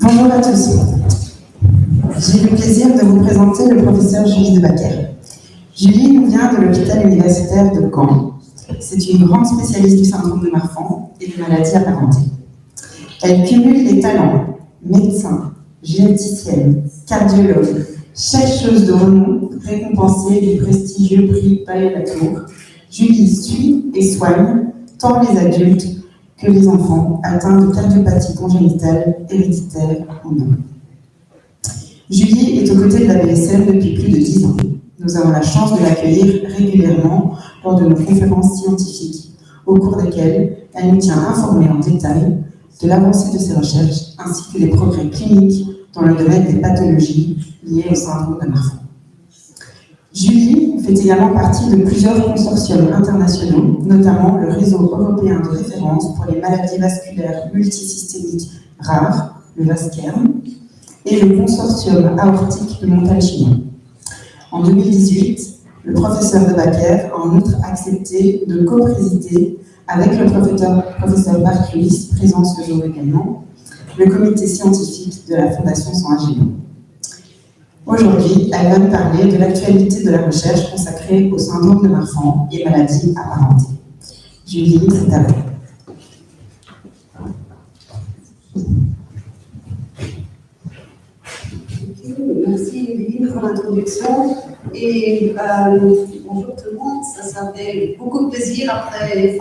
Bonjour à tous. J'ai le plaisir de vous présenter le professeur Julie Debacker. Julie nous vient de l'hôpital universitaire de Caen. C'est une grande spécialiste du syndrome de Marfan et des maladies apparentées. Elle cumule les talents médecin, généticienne, cardiologue, chercheuse de renom, récompensée du prestigieux prix Palais-Latour. Julie suit et soigne tant les adultes que les enfants atteints de cardiopathie congénitale, héréditaire ou non. Julie est aux côtés de la BSM depuis plus de 10 ans. Nous avons la chance de l'accueillir régulièrement lors de nos conférences scientifiques, au cours desquelles elle nous tient informés en détail de l'avancée de ses recherches ainsi que des progrès cliniques dans le domaine des pathologies liées au syndrome de Marfan. Julie fait également partie de plusieurs consortiums internationaux, notamment le réseau européen de référence pour les maladies vasculaires multisystémiques rares, le VASCERM, et le consortium aortique de Montalcino. En 2018, le professeur Debacker a en outre accepté de co-présider avec le professeur Bart Lewis, présent ce jour également, le comité scientifique de la Fondation San Angelo. Aujourd'hui, elle va nous parler de l'actualité de la recherche consacrée au syndrome de Marfan et maladies apparentées. Julie, c'est à vous. Merci Lily pour l'introduction et bonjour tout le monde. Ça fait beaucoup de plaisir après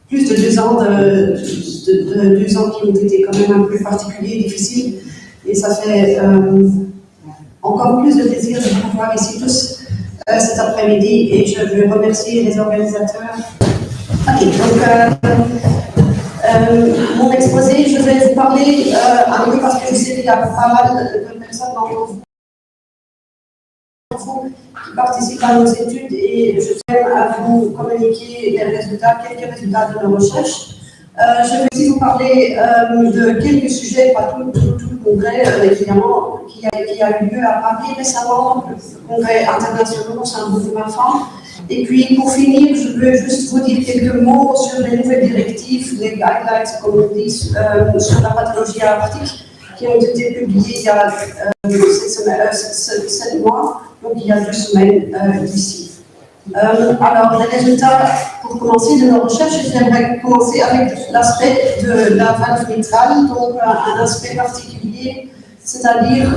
plus de 2 ans, 2 ans qui ont été quand même un peu particuliers, difficiles. Et ça fait encore plus de plaisir de vous voir ici tous cet après-midi et je veux remercier les organisateurs. Ok, donc mon exposé, je vais vous parler un peu parce que je sais qu'il y a pas mal de personnes d'entre vous qui participent à nos études et je tiens à vous communiquer quelques résultats de nos recherches. Je vais aussi vous parler de quelques sujets, pas tout le congrès, évidemment, qui a eu lieu à Paris récemment, le congrès international au syndrome de Marfan. Et puis, pour finir, je veux juste vous dire quelques mots sur les nouvelles directives, les guidelines, comme on dit, sur la pathologie aortique, qui ont été publiées il y a 7 mois, donc il y a 2 semaines d'ici. Alors, les résultats, pour commencer, de nos recherches, j'aimerais commencer avec l'aspect de la valve mitrale, donc un aspect particulier, c'est-à-dire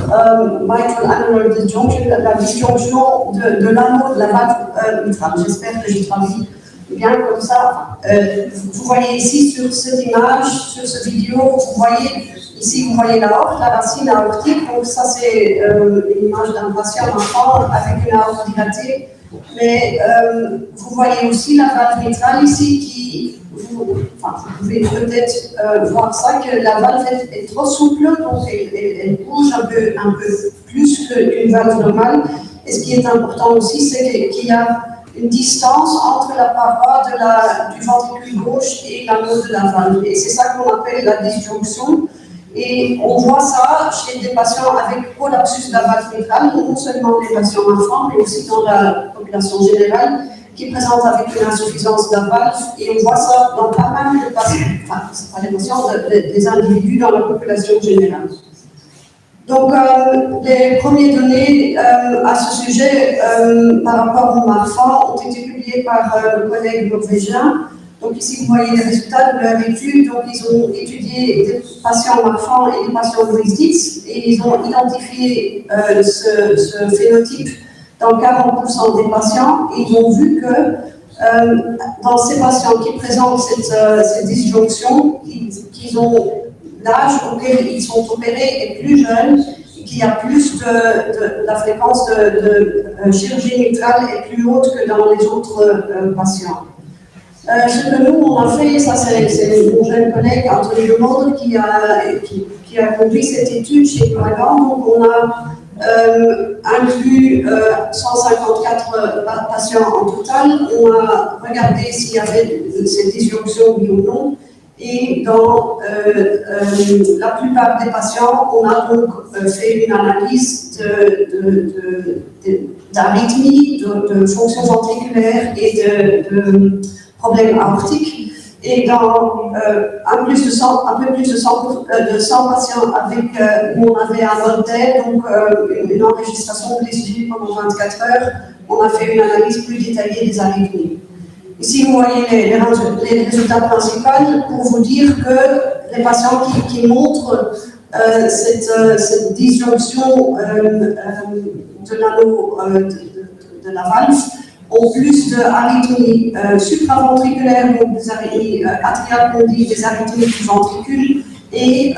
mitral annular disjunction, la disjonction de l'anneau de la valve mitrale. J'espère que je traduis bien comme ça. Vous voyez ici sur cette image, sur cette vidéo, vous voyez ici, vous voyez l'aorte, la racine aortique. Donc ça, c'est une image d'un patient enfant avec une aorte dilatée. Mais vous voyez aussi la valve mitrale ici vous pouvez peut-être voir ça, que la valve est trop souple, donc elle bouge un peu plus qu'une valve normale. Et ce qui est important aussi, c'est qu'il y a une distance entre la paroi du ventricule gauche et l'anneau de la valve. Et c'est ça qu'on appelle la disjonction. Et on voit ça chez des patients avec prolapsus de la valve mitrale, non seulement des patients enfants, mais aussi dans la population générale, qui présente avec une insuffisance de la valve. Et on voit ça dans pas mal de patients, c'est pas les patients, des individus dans la population générale. Donc, les premières données à ce sujet par rapport au Marfan ont été publiées par le collègue norvégien. Donc ici, vous voyez les résultats de leur étude. Donc, ils ont étudié des patients Marfan et des patients Louis-Dietz et ils ont identifié ce phénotype dans 40% des patients et ils ont vu que dans ces patients qui présentent cette disjonction, qu'ils ont l'âge auquel ils sont opérés est plus jeune, qu'il y a plus la fréquence de chirurgie mitrale est plus haute que dans les autres patients. Ce que nous, on a fait, ça c'est mon jeune collègue Anthony Lemondre qui a conduit cette étude chez Dragan. Donc on a inclus 154 patients en total. On a regardé s'il y avait cette disjonction, oui ou non. Et dans la plupart des patients, on a donc fait une analyse d'arythmie, de fonction ventriculaire et de problèmes aortiques. Et dans un peu plus de 100 patients avec, où on avait un modèle, donc une enregistration glissée pendant 24 heures, on a fait une analyse plus détaillée des arythmies. Ici, vous voyez les résultats principaux pour vous dire que les patients qui montrent cette disjonction de la valve ont plus d'arythmies supraventriculaires, donc des arythmies atriales, on dit des arythmies du ventricule, et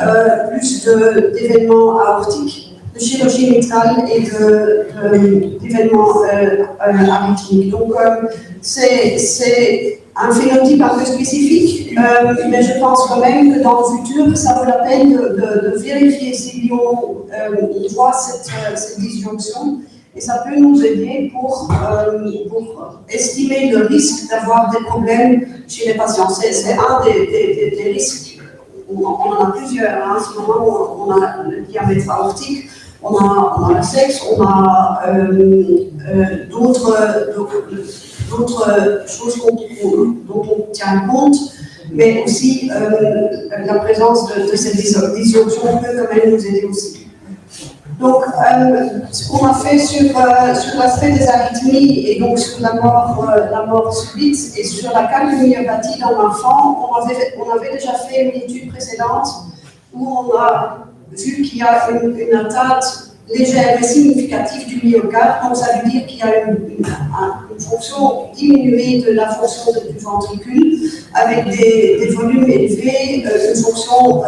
plus d'événements aortiques, de chirurgie mitrale et d'événements arythmiques. Donc, c'est un phénotype un peu spécifique, mais je pense quand même que dans le futur, ça vaut la peine de vérifier si on voit cette disjonction. Et ça peut nous aider pour estimer le risque d'avoir des problèmes chez les patients. C'est un des risques. On en a plusieurs. Hein. En ce moment, on a le diamètre aortique, on a le sexe, on a d'autres choses dont on tient compte, mais aussi la présence de cette disjonction peut quand même nous aider aussi. Donc, ce qu'on a fait sur l'aspect des arythmies et donc sur la mort subite et sur la cardiomyopathie dans l'enfant, on avait déjà fait une étude précédente où on a vu qu'il y a une atteinte légère mais significative du myocarde, donc ça veut dire qu'il y a une fonction diminuée de la fonction du ventricule avec des volumes élevés, une fonction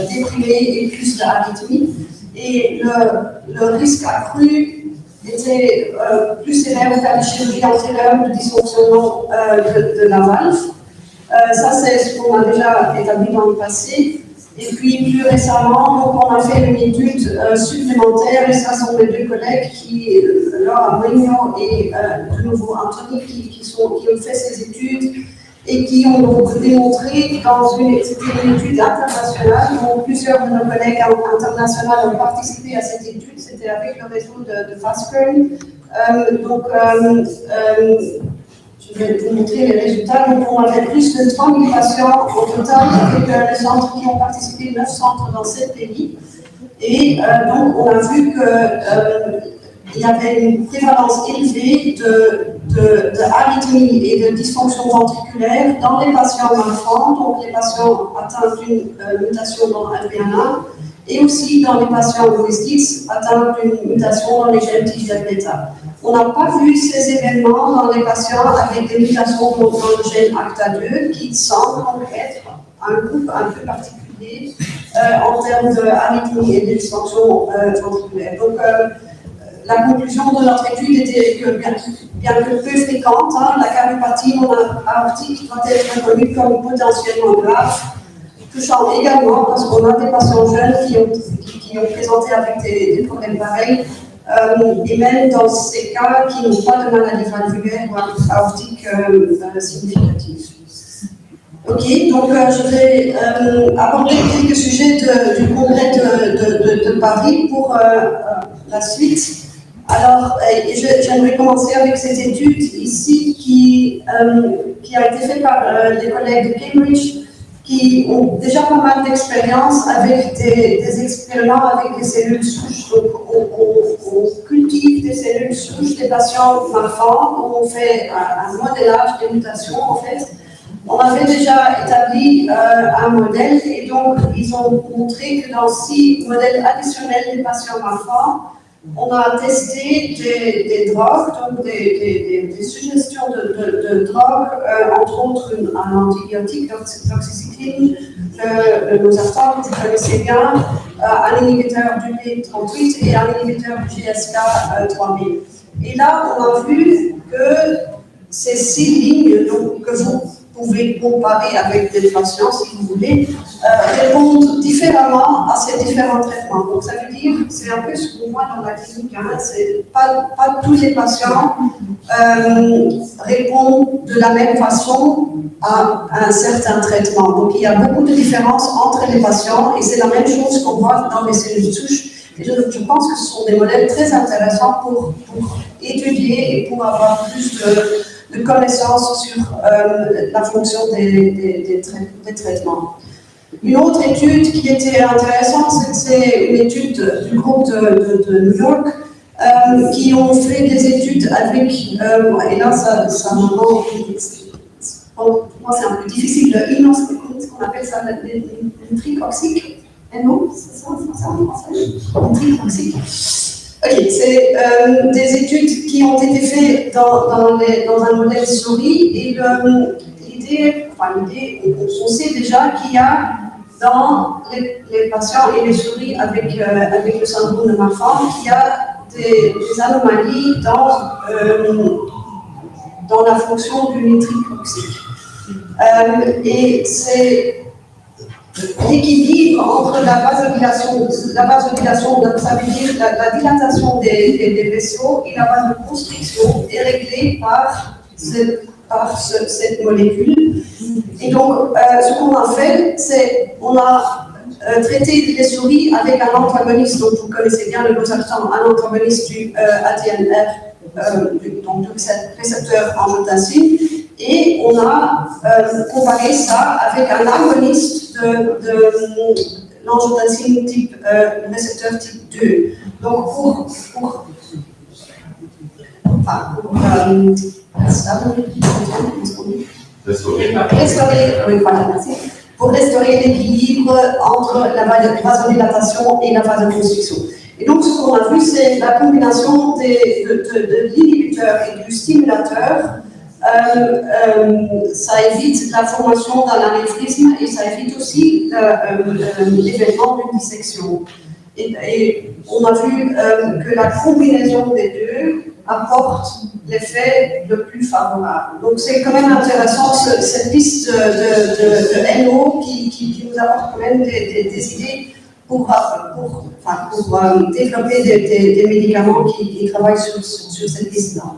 déprimée et plus d'arythmie. Et le risque accru était plus sévère qu'à la chirurgie antérieure de dysfonctionnement de la valve. Ça, c'est ce qu'on a déjà établi dans le passé. Et puis, plus récemment, donc, on a fait une étude supplémentaire, et ça sont mes deux collègues, Laura Mourinho et de nouveau Anthony, qui ont fait ces études et qui ont donc démontré c'était une étude internationale, dont plusieurs de nos collègues internationaux ont participé à cette étude, c'était avec le réseau de FastCurrent. Je vais vous montrer les résultats. Donc, on avait plus de 3000 patients au total, avec les centres qui ont participé, 9 centres dans 7 pays. Et donc, on a vu qu'il y avait une prévalence élevée d'arythmie et de dysfonction ventriculaire dans les patients enfants, donc les patients atteints d'une mutation dans LPA1, et aussi dans les patients ouestiques atteints d'une mutation dans les gènes TGF-bêta. On n'a pas vu ces événements dans les patients avec des mutations dans le gène ACTA2 qui semblent être un groupe un peu particulier en termes d'arythmie et de dysfonction ventriculaire. Donc, la conclusion de notre étude était que, bien que peu fréquente, la cardiopathie aortique doit être reconnue comme potentiellement grave, touchant également, parce qu'on a des patients jeunes qui ont présenté avec des problèmes pareils, et même dans ces cas qui n'ont pas de maladie valvulaire ou aortique significative. Ok, donc je vais aborder quelques sujets du congrès de Paris pour la suite. Alors, j'aimerais commencer avec cette étude ici qui a été faite par les collègues de Cambridge qui ont déjà pas mal d'expérience avec des expériments avec des cellules souches. Donc, on cultive des cellules souches des patients enfants, on fait un modélage des mutations en fait. On avait déjà établi un modèle et donc ils ont montré que dans 6 modèles additionnels des patients enfants, on a testé des drogues, donc des suggestions de drogues, entre autres un antibiotique, l'oxycycline, le losartan, que vous connaissez bien, un inhibiteur du P38 et un inhibiteur du GSK3000. Et là, on a vu que ces 6 lignes donc, que vous pouvez comparer avec des patients, si vous voulez, répondent différemment à ces différents traitements. Donc, ça veut dire, c'est un peu ce qu'on voit dans la clinique, hein, c'est pas tous les patients répondent de la même façon à un certain traitement. Donc, il y a beaucoup de différences entre les patients et c'est la même chose qu'on voit dans les cellules souches. Et je pense que ce sont des modèles très intéressants pour étudier et pour avoir plus de connaissances sur la fonction des traitements. Une autre étude qui était intéressante, c'est une étude du groupe de New York qui ont fait des études avec, et là ça me rend, pour moi c'est un peu difficile, ce qu'on appelle ça, le tricoxique, non, c'est ça en français, le tricoxique. Ok, c'est des études qui ont été faites dans un modèle souris et l'idée, on sait déjà qu'il y a dans les patients et les souris avec le syndrome de Marfan, qu'il y a des anomalies dans la fonction du nitrique. Et c'est l'équilibre entre la vasodilation, donc ça veut dire la dilatation des vaisseaux et la vasoconstriction est réglée par cette molécule. Et donc, ce qu'on a fait, c'est on a traité les souris avec un antagoniste, donc vous connaissez bien le losartan, un antagoniste du ADNR, donc du récepteur angiotensine, et on a comparé ça avec un agoniste de l'angiotensine type récepteur type 2. Donc pour restaurer l'équilibre entre la vasodilatation et la vasoconstriction. Et donc, ce qu'on a vu, c'est la combinaison de l'inhibiteur et du stimulateur. Ça évite la formation d'un anévrisme et ça évite aussi l'événement d'une dissection. Et on a vu que la combinaison des deux apporte l'effet le plus favorable. Donc c'est quand même intéressant cette piste de NO qui nous apporte quand même des idées pour développer des médicaments qui travaillent sur cette piste-là.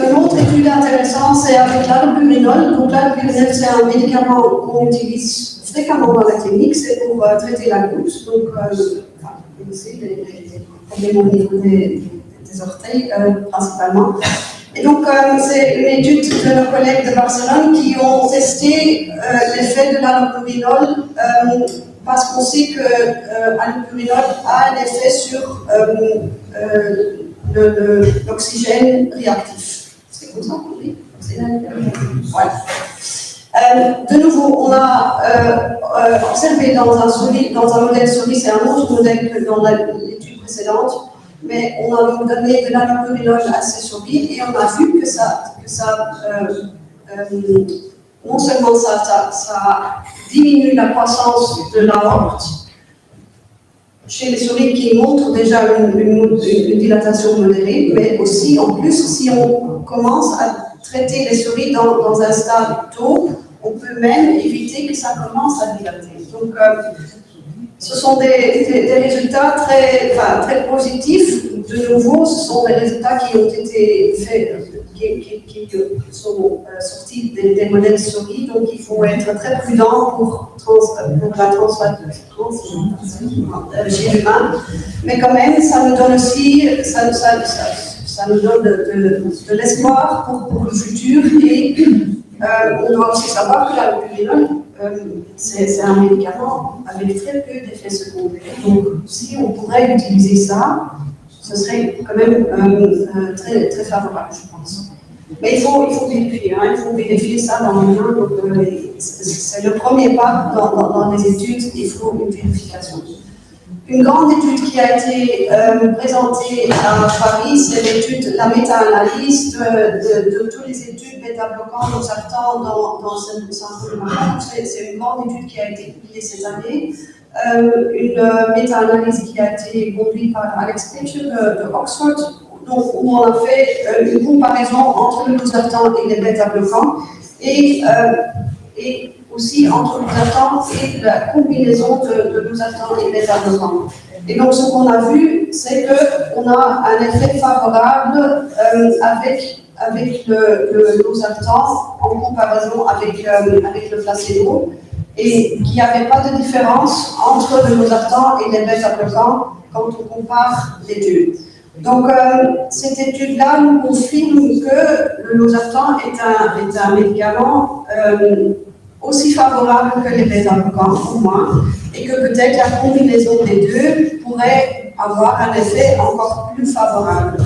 Une autre étude intéressante, c'est avec l'allopurinol. Donc l'allopurinol, c'est un médicament qu'on utilise fréquemment dans la clinique, c'est pour traiter la goutte. Donc, vous connaissez les problèmes au niveau des orteils, principalement. Et donc, c'est une étude de nos collègues de Barcelone qui ont testé l'effet de l'allopurinol parce qu'on sait que l'allopurinol a un effet sur l'oxygène réactif. C'est comme ça qu'on dit? Voilà. De nouveau, on a observé dans un modèle souris, c'est un autre modèle que dans l'étude précédente, mais on a donc donné de l'allopurinol à ces souris et on a vu que non seulement ça diminue la croissance de l'aorte chez les souris qui montrent déjà une dilatation modérée, mais aussi en plus, si on commence à traiter les souris dans un stade tôt, on peut même éviter que ça commence à dilater. Donc, ce sont des résultats très positifs. De nouveau, ce sont des résultats qui ont été faits, qui sont sortis des modèles souris, donc il faut être très prudent pour la transplantation chez l'humain. Mais quand même, ça nous donne aussi, ça nous donne de l'espoir pour le futur et on doit aussi savoir que l'allopurinol, c'est un médicament avec très peu d'effets secondaires. Donc, si on pourrait utiliser ça, ce serait quand même très, très favorable, je pense. Mais il faut vérifier, il faut vérifier ça dans le main. Donc, c'est le premier pas dans les études, il faut une vérification. Une grande étude qui a été présentée à Paris, c'est l'étude, la méta-analyse de toutes les études bêta-bloquantes losartan dans ce syndrome de Marfan. C'est une grande étude qui a été publiée cette année. Une méta-analyse qui a été conduite par Alex Pitcher de Oxford, donc, où on a fait une comparaison entre le losartan et les bêta-bloquants et aussi entre losartan et la combinaison de losartan et bêta-bloquants. Et donc, ce qu'on a vu, c'est qu'on a un effet favorable avec le losartan en comparaison avec le placebo, et qu'il n'y avait pas de différence entre le losartan et les bêta-bloquants quand on compare les deux. Donc, cette étude-là nous confirme que le losartan est un médicament aussi favorable que les bêta-bloquants, au moins, et que peut-être la combinaison des deux pourrait avoir un effet encore plus favorable.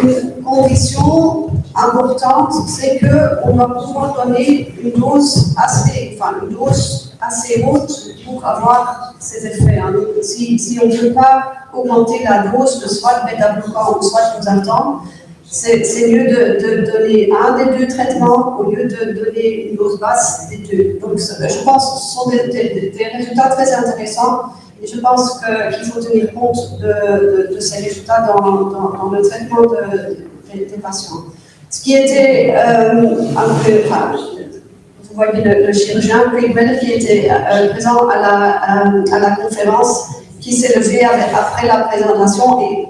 Une condition importante, c'est qu'on va pouvoir donner une dose assez haute pour avoir ces effets. Hein. Si on ne peut pas augmenter la dose de soit le bêta-bloquant ou soit le losartan, c'est mieux de donner un des deux traitements au lieu de donner une dose basse des deux. Donc, je pense que ce sont des résultats très intéressants et je pense qu'il faut tenir compte de ces résultats dans le traitement des patients. Ce qui était un peu, vous voyez le chirurgien Craig qui était présent à la conférence, qui s'est levé après la présentation et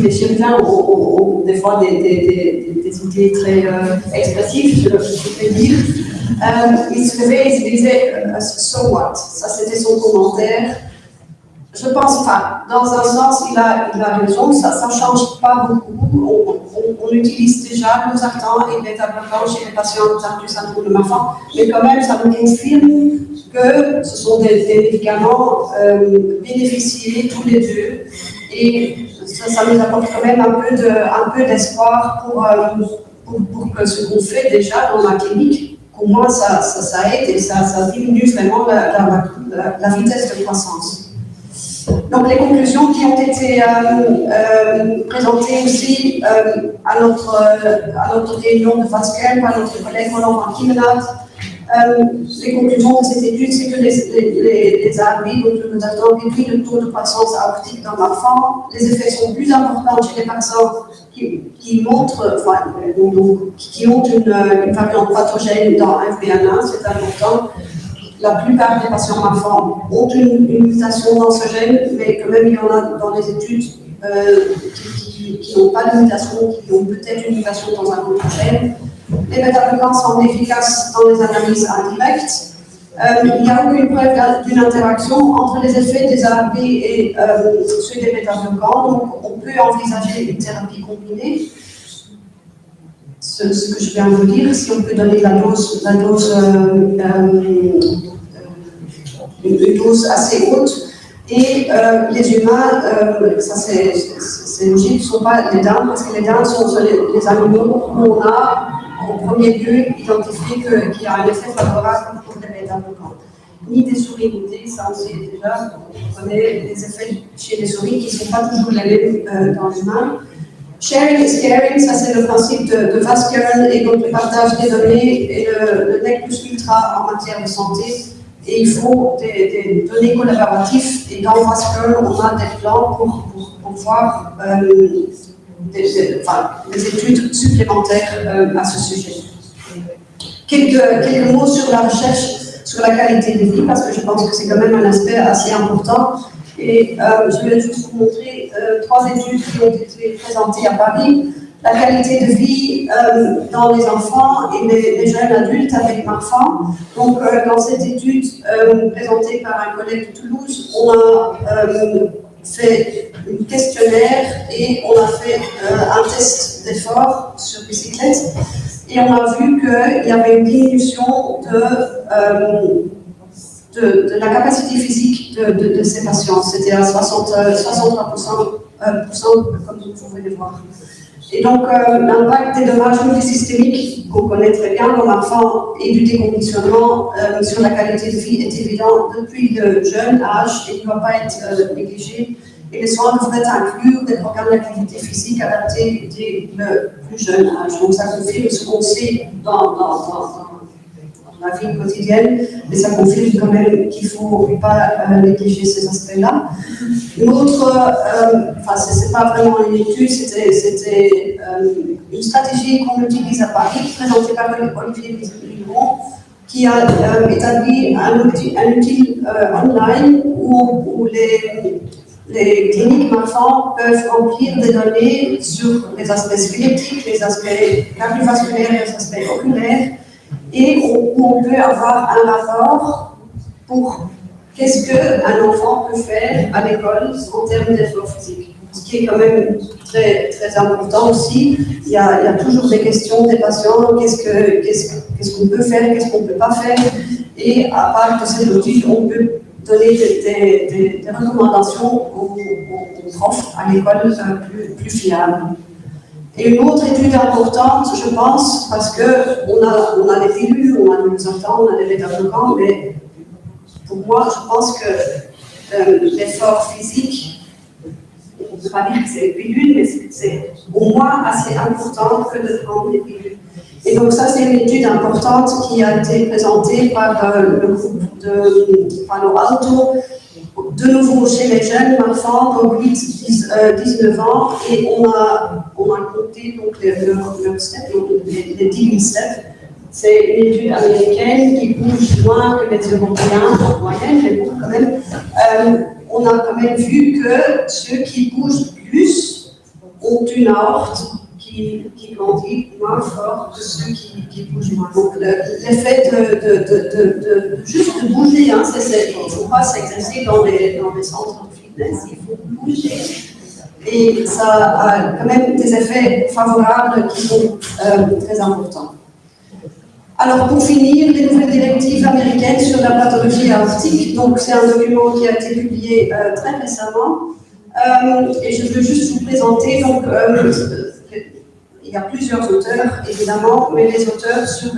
les chirurgiens ont des fois des idées très expressives, je peux dire. Il se levait et se disait so what? Ça, c'était son commentaire. Je pense, dans un sens, il a raison, ça ne change pas beaucoup. On utilise déjà le losartan et le bêta-bloquant chez les patients atteints du syndrome de Marfan, mais quand même, ça nous confirme que ce sont des médicaments bénéficiés tous les deux. Et ça nous apporte quand même un peu d'espoir pour que ce qu'on fait déjà dans la clinique, au moins ça aide et ça diminue vraiment la vitesse de croissance. Donc les conclusions qui ont été présentées aussi à notre réunion de Vasquel par notre collègue Roland Van Kiemenat, les conclusions de cette étude, c'est que les ARB, donc le losartan, réduit le taux de croissance aortique dans l'enfant. Les effets sont plus importants chez les patients qui ont une variante pathogène dans FBN1, c'est important. La plupart des patients enfants ont une mutation dans ce gène, mais quand même il y en a dans les études qui n'ont pas de mutation, qui ont peut-être une mutation dans un autre gène. Les bêta-bloquants semblent efficaces dans les analyses indirectes. Il n'y a aucune preuve d'une interaction entre les effets des ARB et ceux des bêta-bloquants, donc on peut envisager une thérapie combinée. Ce que je viens de vous dire, si on peut donner une dose assez haute. Et les humains, ça c'est logique, ne sont pas les dindes, parce que les dindes sont les animaux où on a en premier lieu identifié qu'il y a un effet favorable pour les bêta-bloquants. Ni des souris ni des, ça on sait déjà, on connaît les effets chez les souris qui ne sont pas toujours les mêmes dans l'humain. Sharing is caring, ça c'est le principe de Vaskern et donc le partage des données et le nec plus ultra en matière de santé. Et il faut des données collaboratives et dans Vaskern on a des plans pour voir des études supplémentaires à ce sujet. Quelques mots sur la recherche sur la qualité de vie parce que je pense que c'est quand même un aspect assez important. Et je vais juste vous montrer 3 études qui ont été présentées à Paris. La qualité de vie dans les enfants et les jeunes adultes avec Marfan. Donc, dans cette étude présentée par un collègue de Toulouse, on a fait un questionnaire et on a fait un test d'effort sur bicyclette. Et on a vu qu'il y avait une diminution de la capacité physique de ces patients. C'était à 63%, comme vous pouvez le voir. Et donc, l'impact des dommages multisystémiques qu'on connaît très bien dans l'enfant et du déconditionnement sur la qualité de vie est évident depuis le jeune âge et ne doit pas être négligé. Et les soins devraient inclure des programmes d'activité physique adaptés dès le plus jeune âge. Donc, ça confirme ce qu'on sait dans la vie quotidienne, mais ça confirme quand même qu'il ne faut pas négliger ces aspects-là. L'autre, c'est pas vraiment une étude, c'était une stratégie qu'on utilise à Paris, présentée par Olivier Vigneron, qui a établi un outil online où les cliniques Marfan peuvent remplir des données sur les aspects squelettiques, les aspects cardiovasculaires, les aspects oculaires, et où on peut avoir un rapport pour qu'est-ce qu'un enfant peut faire à l'école en termes d'effort physique. Ce qui est quand même très, très important aussi. Il y a toujours des questions des patients, qu'est-ce qu'on peut faire, qu'est-ce qu'on ne peut pas faire. Et à part de ces études, on peut donner des recommandations aux profs à l'école plus fiables. Et une autre étude importante, je pense, parce qu'on a les pilules, on a les sortants, on a les bêta-bloquants, mais pour moi, je pense que l'effort physique, on ne peut pas dire que c'est les pilules, mais c'est au moins assez important que de prendre les pilules. Et donc ça, c'est une étude importante qui a été présentée par le groupe de Palo Alto, de nouveau chez les jeunes enfants, donc 8-19 ans, et on a compté donc, leurs steps, les 10 000 steps. C'est une étude américaine qui bouge moins que les Européens en moyenne, mais bon, quand même. On a quand même vu que ceux qui bougent plus ont une aorte qui grandit moins fort que ceux qui bougent moins. Donc l'effet de juste de bouger, hein, il ne faut pas s'exercer dans les centres de fitness, il faut bouger. Et ça a quand même des effets favorables qui sont très importants. Alors pour finir, les nouvelles directives américaines sur la pathologie aortique, donc c'est un document qui a été publié très récemment, et je veux juste vous présenter, donc il y a plusieurs auteurs évidemment, mais les auteurs sur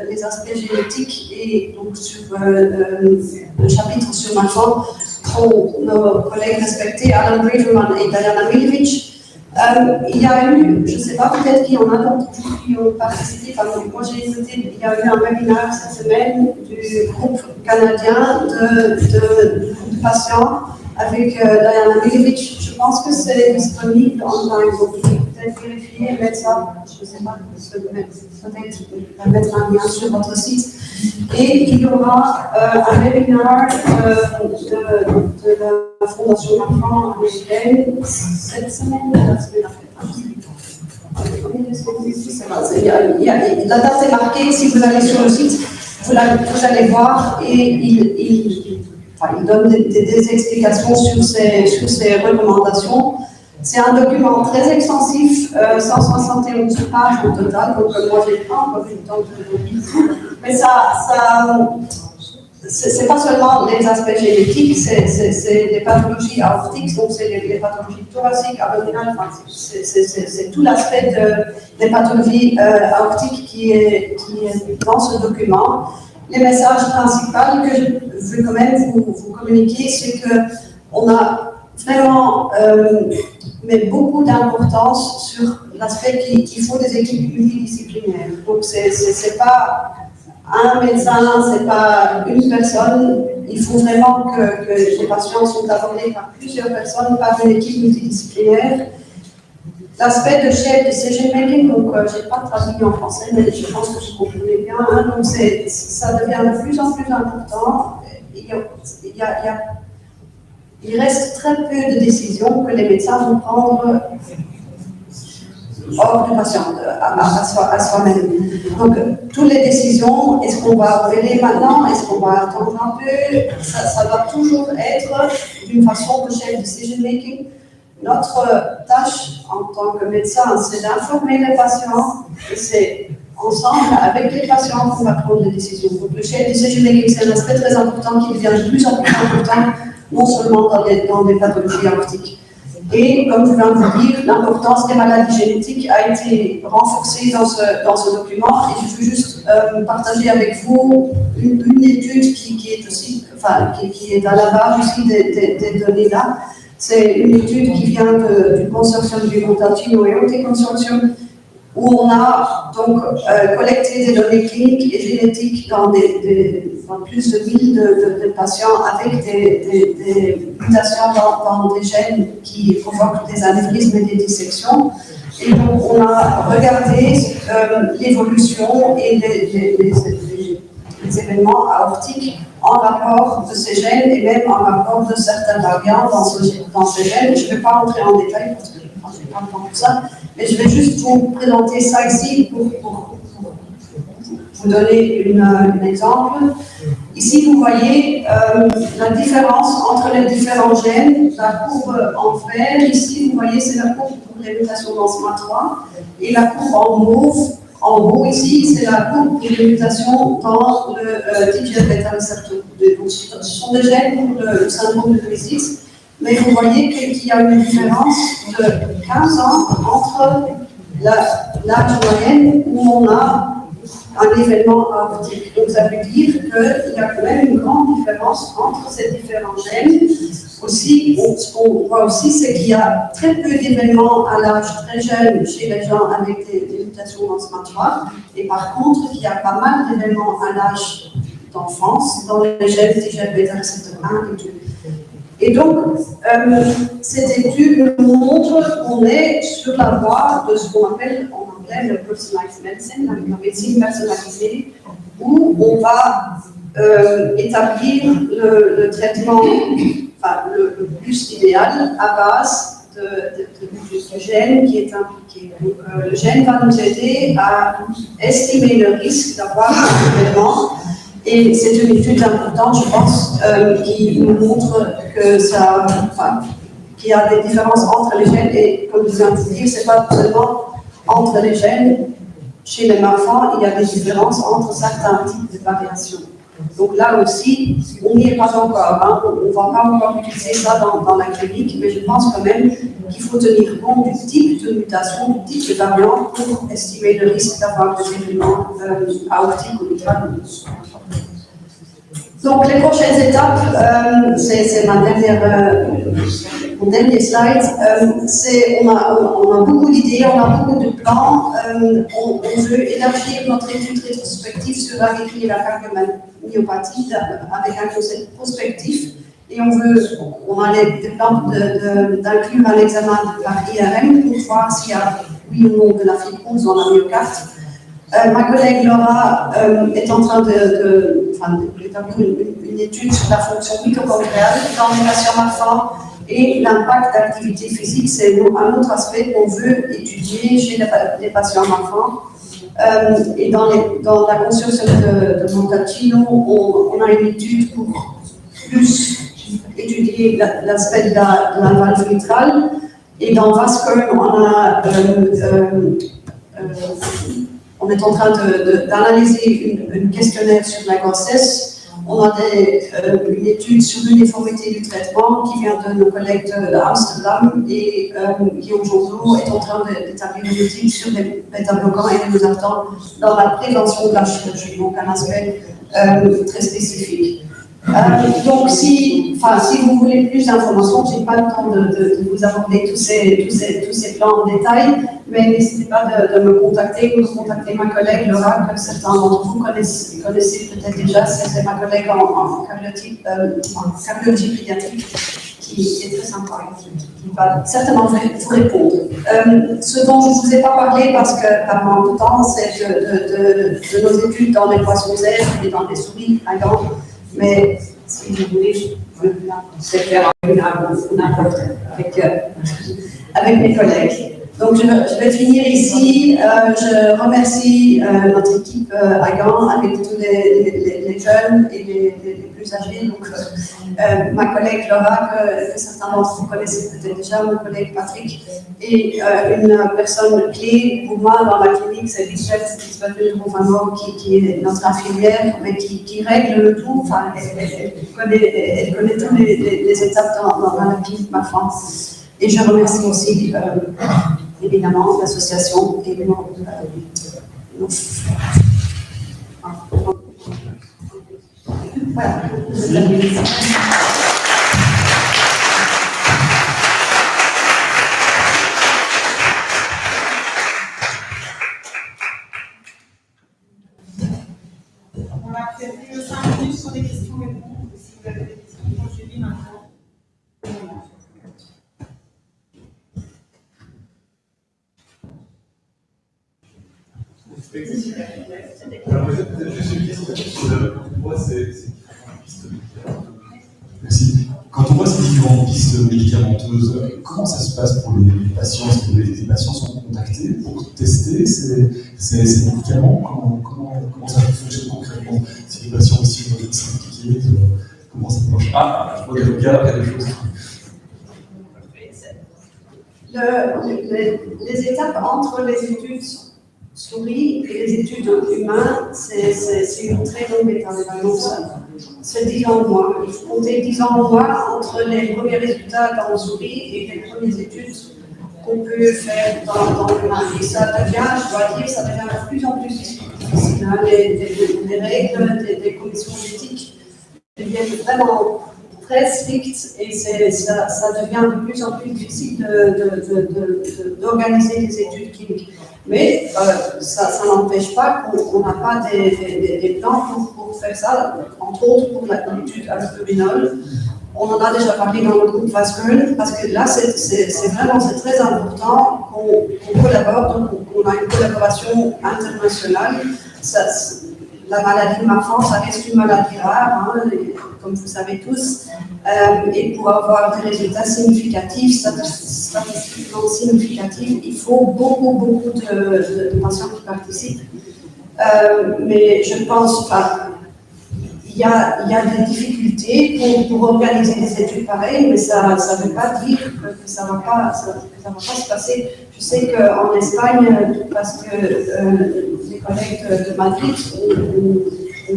les aspects génétiques et donc sur le chapitre sur l'enfant sont nos collègues respectés Alan Braverman et Diana Milevich. Il y a eu, je ne sais pas peut-être qui en a d'autres qui ont participé, moi j'ai noté, il y a eu un webinaire cette semaine du groupe canadien de patients avec Diana Milevich. Je pense que c'est disponible online, donc vous pouvez peut-être vérifier et mettre ça, je ne sais pas, peut-être mettre un lien sur votre site. Et il y aura un webinaire de la Fondation Enfants américaine cette semaine, la semaine après. La date est marquée, si vous allez sur le site, vous allez voir et il donne des explications sur ces recommandations. C'est un document très extensif, 171 pages au total, donc moi j'ai pas encore eu le temps de le lire. Mais c'est pas seulement les aspects génétiques, c'est les pathologies aortiques, donc c'est les pathologies thoraciques, abdominales, enfin, c'est tout l'aspect des pathologies aortiques qui est dans ce document. Les messages principaux que je veux quand même vous communiquer, c'est qu'on a vraiment met beaucoup d'importance sur l'aspect qu'il faut des équipes multidisciplinaires. Donc c'est pas un médecin, c'est pas une personne. Il faut vraiment que les patients soient abordés par plusieurs personnes, par une équipe multidisciplinaire. L'aspect de chef decision making, donc je n'ai pas traduit en français, mais je pense que vous comprenez bien. Hein, donc ça devient de plus en plus important. Il reste très peu de décisions que les médecins vont prendre hors du patient, à soi-même. Donc, toutes les décisions, est-ce qu'on va opérer maintenant, est-ce qu'on va attendre un peu, ça doit toujours être d'une façon de chef decision making. Notre tâche en tant que médecin, c'est d'informer les patients et c'est ensemble avec les patients qu'on va prendre des décisions. Donc, le chef decision making, c'est un aspect très important qui devient de plus en plus important, non seulement dans les pathologies aortiques. Et comme je viens de vous dire, l'importance des maladies génétiques a été renforcée dans ce document. Et je veux juste partager avec vous une étude qui est aussi, enfin, qui est à la base aussi des données là. C'est une étude qui vient du consortium du Montalcino Aortic Consortium, où on a donc collecté des données cliniques et génétiques dans plus de 1000 de patients avec des mutations dans des gènes qui provoquent des anévrismes et des dissections. Et donc on a regardé l'évolution et les événements aortiques en rapport de ces gènes et même en rapport de certains variants dans ces gènes. Je ne vais pas entrer en détail parce que je n'ai pas le temps pour ça, mais je vais juste vous présenter ça ici pour vous vous donner un exemple. Ici, vous voyez la différence entre les différents gènes. La courbe en vert, ici, vous voyez, c'est la courbe pour les mutations dans SMA3. Et la courbe en mauve, en haut, ici, c'est la courbe pour les mutations dans le TGF-bêta-récepteur 2. Donc, ce sont des gènes pour le syndrome de Tay-Sachs. Mais vous voyez qu'il y a une différence de 15 ans entre l'âge moyen où on a un événement aortique. Donc ça veut dire qu'il y a quand même une grande différence entre ces différents gènes. Aussi, ce qu'on voit aussi, c'est qu'il y a très peu d'événements à l'âge très jeune chez les gens avec des mutations dans SMA3. Et par contre, il y a pas mal d'événements à l'âge d'enfance dans les gènes TGF-bêta-récepteur 1 et 2. Et donc, cette étude nous montre qu'on est sur la voie de ce qu'on appelle en anglais le personalized medicine, la médecine personnalisée, où on va établir le traitement le plus idéal à base du gène qui est impliqué. Donc, le gène va nous aider à estimer le risque d'avoir un événement. Et c'est une étude importante, je pense, qui nous montre qu'il y a des différences entre les gènes. Et comme je viens de vous dire, ce n'est pas seulement entre les gènes. Chez les enfants, il y a des différences entre certains types de variations. Donc là aussi, on n'y est pas encore. Hein. On ne va pas encore utiliser ça dans la clinique, mais je pense quand même qu'il faut tenir compte du type de mutation, du type de variant pour estimer le risque d'avoir des événements aortiques ou mitrales. Donc les prochaines étapes, c'est mon dernier slide. On a beaucoup d'idées, on a beaucoup de plans. On veut élargir notre étude rétrospective sur l'arythmie et la cardiomyopathie avec un concept prospectif. Et on a des plans d'inclure un examen par IRM pour voir s'il y a oui ou non de la fibrose dans la myocarde. Ma collègue Laura est en train d'établir une étude sur la fonction mitochondriale dans les patients enfants et l'impact d'activité physique. C'est un autre aspect qu'on veut étudier chez les patients enfants. Et dans la conscience de Montalcino, on a une étude pour plus étudier l'aspect de la valve mitrale. Et dans VASCOR, on est en train d'analyser un questionnaire sur la grossesse. On a une étude sur l'uniformité du traitement qui vient de nos collègues d'Amsterdam et Guillaume Jonzo est en train d'établir une étude sur les bêta-bloquants et les nosartans dans la prévention de la chirurgie, donc un aspect très spécifique. Donc, si vous voulez plus d'informations, je n'ai pas le temps de vous aborder tous ces plans en détail, mais n'hésitez pas de me contacter ou de contacter ma collègue Laura, que certains d'entre vous connaissez peut-être déjà. C'est ma collègue en cardiologie pédiatrique qui est très sympa, qui va certainement vous répondre. Ce dont je ne vous ai pas parlé, parce que par manque de temps, c'est de nos études dans les poissons zèbres et dans les souris à gants. Mais si vous voulez, je peux faire une approche avec mes collègues. Donc je vais finir ici. Je remercie notre équipe à Gand avec tous les jeunes et les plus âgés. Donc ma collègue Laura, que certains d'entre vous connaissez peut-être déjà, mon collègue Patrick, et une personne clé pour moi dans la clinique, c'est Lisbeth Rovano, qui est notre infirmière, mais qui règle le tout. Enfin, elle connaît toutes les étapes dans la clinique, ma France. Et je remercie aussi évidemment l'association et voilà. On a prévu 5 minutes sur les questions-réponses. Si vous avez des questions, je dis maintenant. Alors, peut-être juste une question sur moi, c'est une piste Merci. Quand on voit ces différentes pistes médicamenteuses, comment ça se passe pour les patients? Est-ce que les patients sont contactés pour tester ces médicaments? Comment ça fonctionne concrètement? Si les patients aussi veulent s'impliquer, comment ça marche? Ah, je vois qu'il y a des choses. Les étapes entre les études souris et les études humains, c'est une très longue étape. C'est 10 ans de mois. Il faut compter 10 ans de mois entre les premiers résultats dans le souris et les premières études qu'on peut faire dans l'humain. Et ça devient, je dois dire, ça devient de plus en plus difficile. Hein. Les règles des commissions d'éthique deviennent vraiment très strictes et ça devient de plus en plus difficile d'organiser les études cliniques. Mais ça n'empêche pas qu'on n'a pas des plans pour faire ça, entre autres pour l'étude albuminol. On en a déjà parlé dans le groupe Vascule, parce que là, c'est très important qu'on collabore, donc on a une collaboration internationale. La maladie de Marfan, ça reste une maladie rare, hein, comme vous savez tous, et pour avoir des résultats significatifs, statistiquement significatifs, il faut beaucoup de patients qui participent. Mais je pense il y a des difficultés pour organiser des études pareilles, mais ça ne veut pas dire que ça ne va pas se passer. Je sais qu'en Espagne, parce que les collègues de Madrid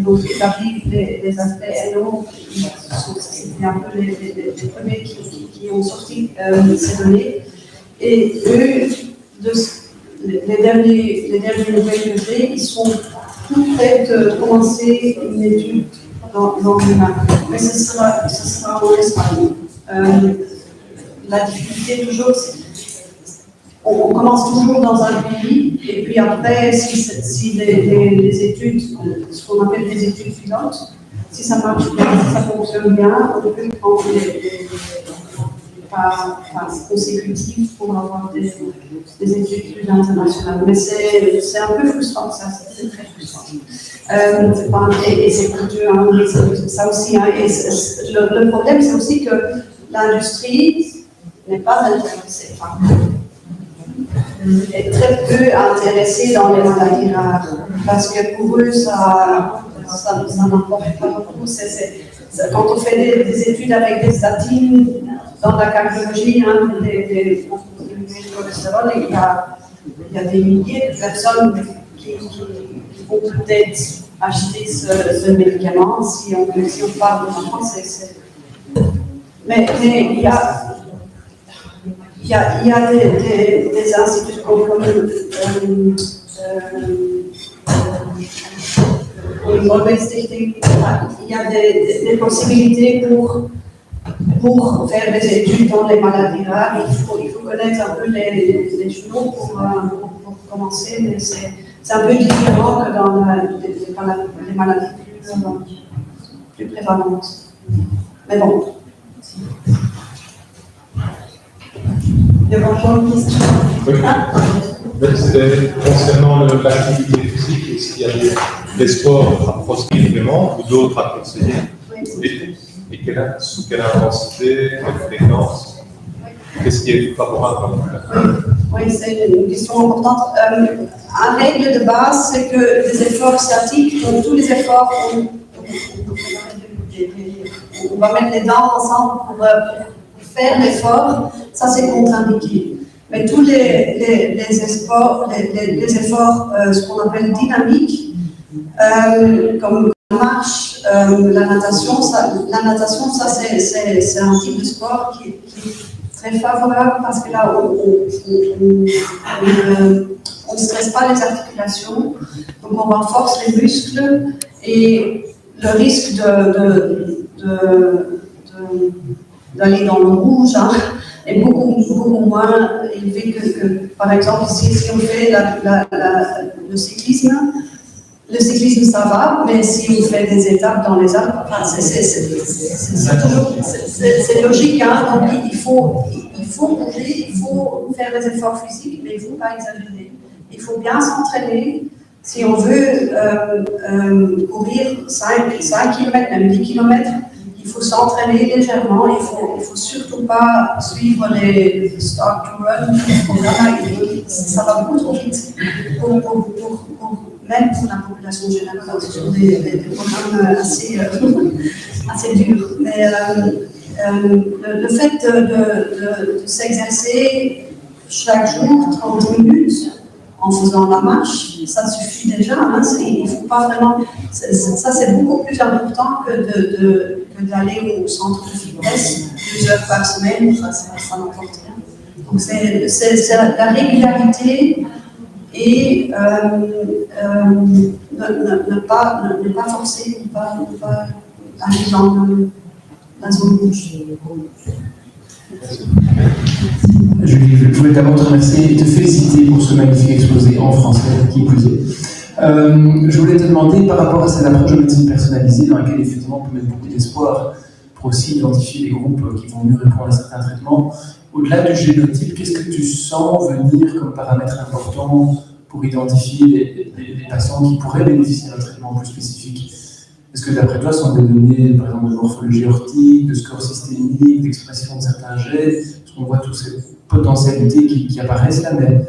ont établi les aspects NO, c'était un peu les premiers qui ont sorti ces données. Et eux, les dernières nouvelles que j'ai, ils sont tout prêts de commencer une étude dans l'humain. Mais ce sera en Espagne. La difficulté toujours, on commence toujours dans un pays, et puis après, si les études, ce qu'on appelle les études pilotes, si ça marche bien, si ça fonctionne bien, on peut prendre pas consécutives pour avoir des études plus internationales. Mais c'est un peu frustrant, ça, c'est très frustrant. Et c'est coûteux, hein, ça aussi. Hein, et le problème, c'est aussi que l'industrie n'est pas intéressée. Est très peu intéressée dans les maladies rares, parce que pour eux, ça n'importe pas beaucoup. Quand on fait des études avec des statines dans la cardiologie, hein, des cholestérol, il y a des milliers de personnes qui vont peut-être acheter ce médicament si on parle de l'enfant. Mais il y a des instituts comme il y a des possibilités pour faire des études dans les maladies rares. Il faut connaître un peu les journaux pour commencer, mais c'est un peu différent que dans les maladies plus prévalentes. Mais bon. Il y a encore une question. Oui. Concernant l'activité physique, est-ce qu'il y a des sports à proscrire vraiment ou d'autres à conseiller? Oui. Et sous quelle intensité, quelle fréquence? Qu'est-ce qui est favorable? Oui, c'est une question importante. En règle de base, c'est que les efforts statiques, donc tous les efforts, on va mettre les dents ensemble pour faire l'effort, ça c'est contre-indiqué. Mais tous les efforts, ce qu'on appelle dynamiques, comme la marche, la natation, ça c'est un type de sport qui est très favorable parce que là, on ne stresse pas les articulations, donc on renforce les muscles et le risque d'aller dans le rouge est beaucoup moins élevé que par exemple, si on fait le cyclisme ça va, mais si on fait des étapes dans les Alpes, c'est logique, hein, donc il faut bouger, il faut faire des efforts physiques, mais il ne faut pas exagérer. Il faut bien s'entraîner. Si on veut courir 5 km, même 10 km, il faut s'entraîner légèrement, il faut surtout pas suivre les start to run, ça va beaucoup trop vite même pour la population générale, ce sont des programmes assez durs. Mais le fait de s'exercer chaque jour 30 minutes en faisant la marche, ça suffit déjà. Hein, il faut pas vraiment. Ça, c'est beaucoup plus important que d'aller au centre de fitness 2 heures par semaine. Ça n'importe rien. Donc, c'est la régularité et ne pas forcer, ne pas aller dans la zone rouge. Julie, je voulais d'abord te remercier et te féliciter pour ce magnifique exposé en français, qui plus est. Je voulais te demander, par rapport à cette approche de médecine personnalisée, dans laquelle effectivement on peut mettre beaucoup d'espoir pour aussi identifier les groupes qui vont mieux répondre à certains traitements, au-delà du génotype, qu'est-ce que tu sens venir comme paramètre important pour identifier les patients qui pourraient bénéficier d'un traitement plus spécifique? Est-ce que d'après toi, ce sont des données, par exemple, de morphologie aortique, de score systémique, d'expression de certains gènes? Parce qu'on voit toutes ces potentialités qui apparaissent là, mais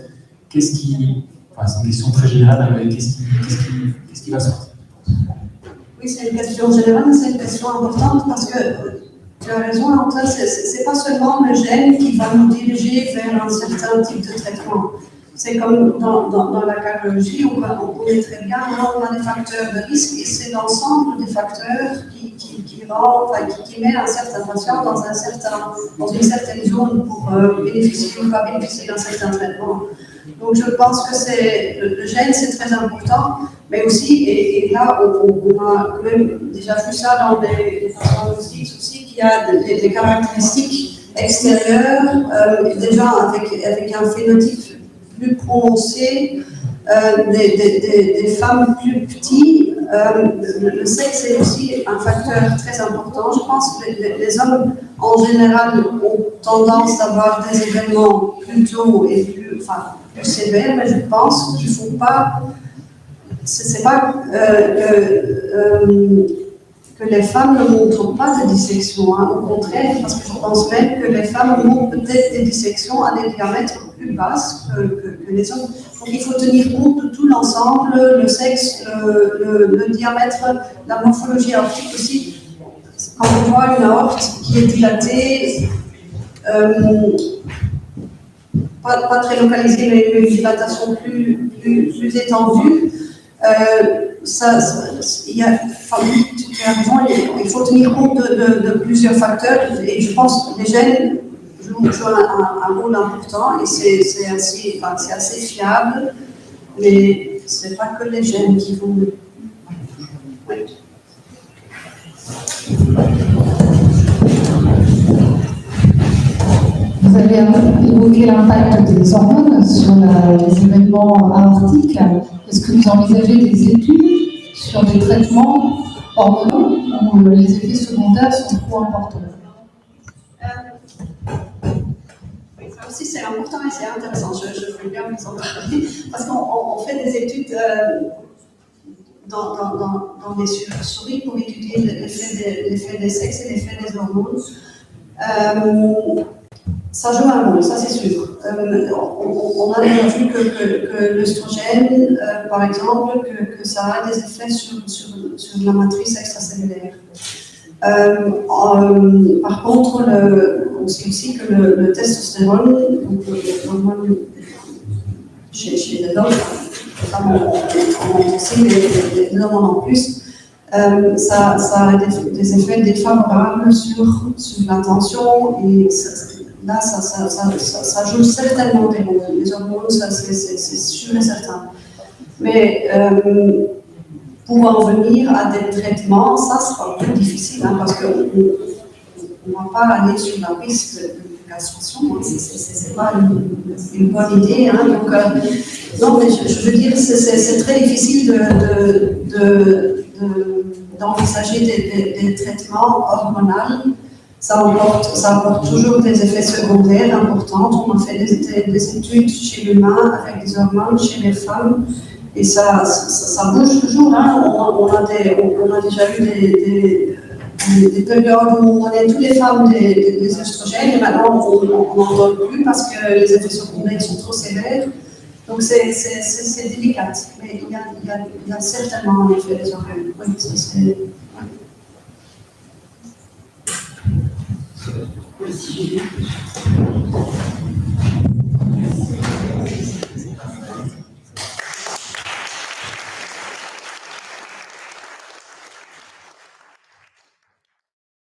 qu'est-ce qui... Enfin, c'est une question très générale, mais qu'est-ce qui va sortir? Oui, c'est une question générale, mais c'est une question importante parce que tu as raison, Antoine, c'est pas seulement le gène qui va nous diriger vers un certain type de traitement. C'est comme dans la cardiologie, on connaît très bien, on a des facteurs de risque et c'est l'ensemble des facteurs qui met un certain patient dans une certaine zone pour bénéficier ou pas bénéficier d'un certain traitement. Donc je pense que le gène c'est très important, mais aussi, et là on a quand même déjà vu ça dans les patients aussi, qu'il y a des caractéristiques extérieures, déjà avec un phénotype plus prononcé, des femmes plus petites. Le sexe est aussi un facteur très important. Je pense que les hommes, en général, ont tendance à avoir des événements plus tôt et plus sévères, mais je pense qu'il ne faut pas... C'est pas que les femmes ne montrent pas de dissection, hein, au contraire, parce que je pense même que les femmes montrent peut-être des dissections à des diamètres plus basses que les hommes. Donc il faut tenir compte de tout l'ensemble, le sexe, le diamètre, la morphologie aortique aussi. Quand on voit une aorte qui est dilatée, pas très localisée, mais une dilatation plus étendue, il faut tenir compte de plusieurs facteurs et je pense que les gènes jouent un rôle important et c'est assez fiable, mais ce n'est pas que les gènes qui vont... Oui. Vous avez évoqué l'impact des hormones sur les événements aortiques. Est-ce que vous envisagez des études sur des traitements hormonaux où les effets secondaires sont trop importants? Oui, ça aussi c'est important et c'est intéressant. Je veux bien vous en parler parce qu'on fait des études dans des souris pour étudier l'effet des sexes et l'effet des hormones. Ça joue un rôle, ça c'est sûr. On a déjà vu que l'œstrogène, par exemple, que ça a des effets sur la matrice extracellulaire. Par contre, on sait aussi que le testostérone, donc l'hormone chez les hommes, notamment aussi les hommes en plus, ça a des effets défavorables sur l'attention et là, ça joue certainement des rôles. Les hormones, c'est sûr et certain. Mais pour en venir à des traitements, ça sera plus difficile, hein, parce qu'on ne va pas aller sur la piste de castration. Hein, c'est pas une bonne idée. Hein, donc, non, mais je veux dire, c'est très difficile d'envisager des traitements hormonaux. Ça apporte toujours des effets secondaires importants. On a fait des études chez l'humain avec des hormones chez les femmes et ça bouge toujours. Hein. On a déjà eu des périodes où on donnait toutes les femmes des oestrogènes et maintenant on n'en donne plus parce que les effets secondaires sont trop sévères. Donc c'est délicat, mais il y a certainement un effet des hormones. Oui, ça c'est... Ouais.